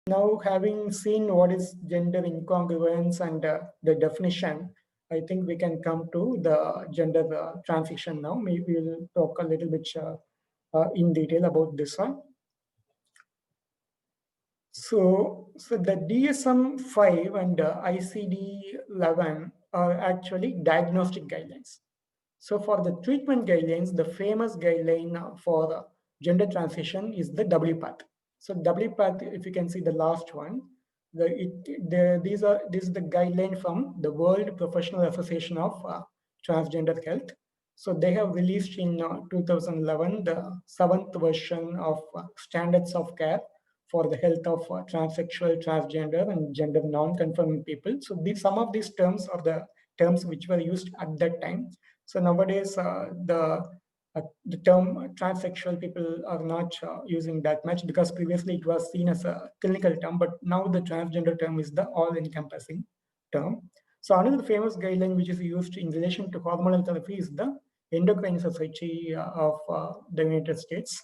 Now, having seen what is gender incongruence and the definition, I think we can come to the gender transition now. Maybe we'll talk a little bit in detail about this one. So the DSM-5 and ICD-11 are actually diagnostic guidelines. So for the treatment guidelines, the famous guideline for gender transition is the WPATH. So WPATH, if you can see the last one, this is the guideline from the World Professional Association of Transgender Health. So they have released in 2011 the seventh version of standards of care for the health of transsexual, transgender, and gender non-conforming people. So some of these terms are the terms which were used at that time. So nowadays, the term transsexual people are not using that much because previously it was seen as a clinical term, but now the transgender term is the all-encompassing term. So another famous guideline which is used in relation to hormonal therapy is the Endocrine Society of the United States.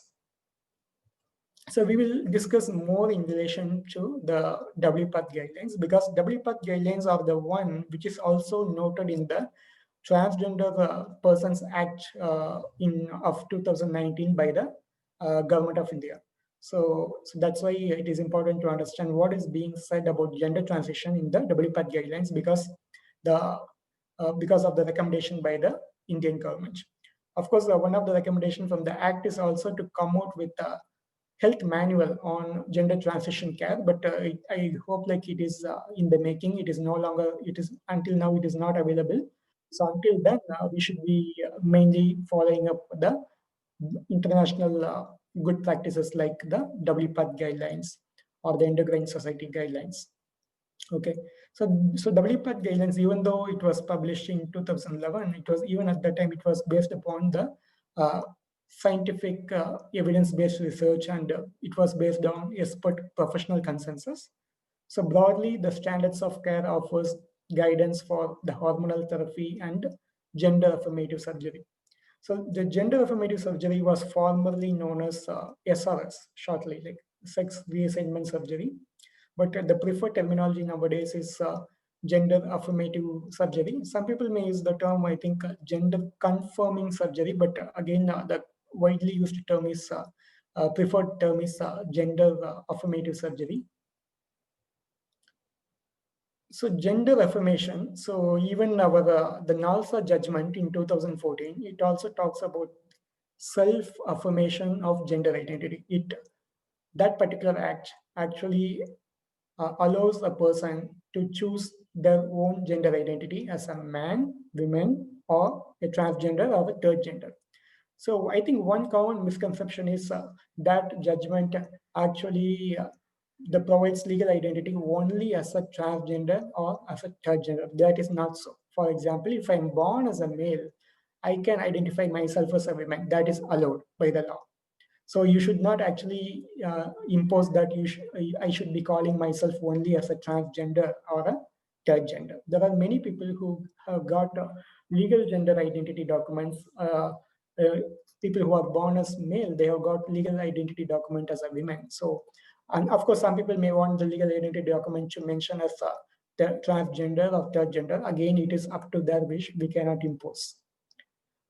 So we will discuss more in relation to the WPATH guidelines because WPATH guidelines are the one which is also noted in the Transgender Persons Act of 2019 by the Government of India. So that's why it is important to understand what is being said about gender transition in the WPATH guidelines because of the recommendation by the Indian government. Of course, one of the recommendations from the Act is also to come out with a health manual on gender transition care, but I hope like it is in the making. It is no longer. It is until now. It is not available. So until then, we should be mainly following up the international good practices like the WPATH guidelines or the Endocrine Society guidelines. Okay, so WPATH guidelines, even though it was published in 2011, it was even at that time it was based upon the uh, scientific evidence-based research, and it was based on expert professional consensus. So broadly, the standards of care offers guidance for the hormonal therapy and gender affirmative surgery. So the gender affirmative surgery was formerly known as SRS, shortly, like sex reassignment surgery. But the preferred terminology nowadays is gender affirmative surgery. Some people may use the term, I think, gender confirming surgery, but again, the widely used term is preferred term is gender affirmative surgery. So gender affirmation. So even our the NALSA judgment in 2014, it also talks about self affirmation of gender identity. That particular act actually allows a person to choose their own gender identity as a man, woman, or a transgender or a third gender. So I think one common misconception is that judgment actually provides legal identity only as a transgender or as a third gender. That is not so. For example, if I'm born as a male, I can identify myself as a woman. That is allowed by the law. So you should not actually impose that I should be calling myself only as a transgender or a third gender. There are many people who have got legal gender identity documents. Uh, People who are born as male, they have got legal identity document as a woman. So, and of course, some people may want the legal identity document to mention as the transgender or third gender. Again, it is up to their wish. We cannot impose.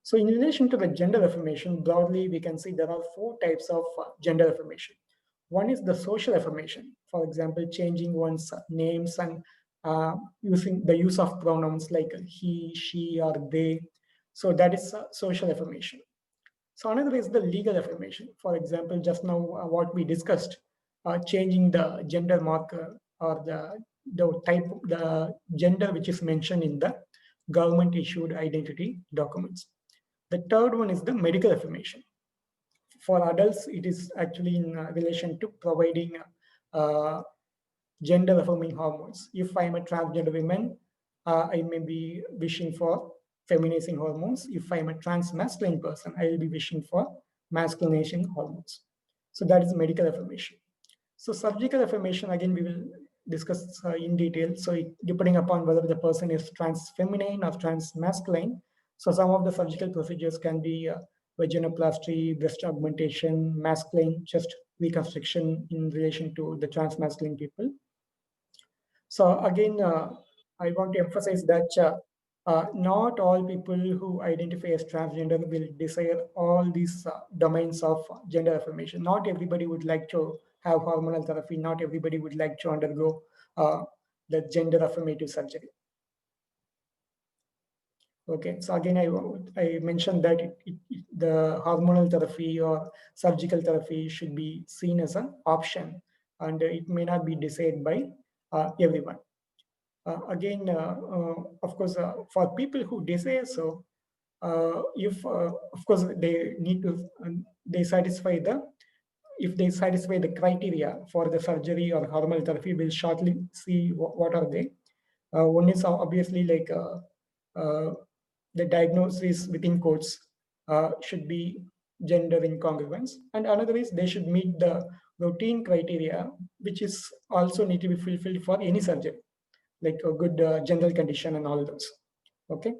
So in relation to the gender affirmation, broadly, we can see there are four types of gender affirmation. One is the social affirmation. For example, changing one's names and using the use of pronouns like he, she, or they. So that is social affirmation. So another is the legal affirmation. For example, just now what we discussed, changing the gender marker or the gender which is mentioned in the government issued identity documents. The third one is the medical affirmation. For adults, it is actually in relation to providing uh, gender affirming hormones. If I am a transgender woman, I may be wishing for feminizing hormones. If I am a trans masculine person, I will be wishing for masculinizing hormones. So that is medical affirmation. So surgical affirmation, again, we will discuss in detail. So depending upon whether the person is trans feminine or trans masculine, so some of the surgical procedures can be vaginoplasty, breast augmentation, masculine chest reconstruction in relation to the trans-masculine people. So again, I want to emphasize that not all people who identify as transgender will desire all these domains of gender affirmation. Not everybody would like to have hormonal therapy. Not everybody would like to undergo the gender affirmative surgery. Okay, so again, I mentioned that the hormonal therapy or surgical therapy should be seen as an option, and it may not be decided by everyone. Again, of course, for people who desire so, if of course they need to, they satisfy the, if they satisfy the criteria for the surgery or hormonal therapy, we'll shortly see what are they. One is obviously like the diagnosis within quotes should be gender incongruence, and another is they should meet the routine criteria, which is also need to be fulfilled for any surgery, like a good general condition and all those. Okay.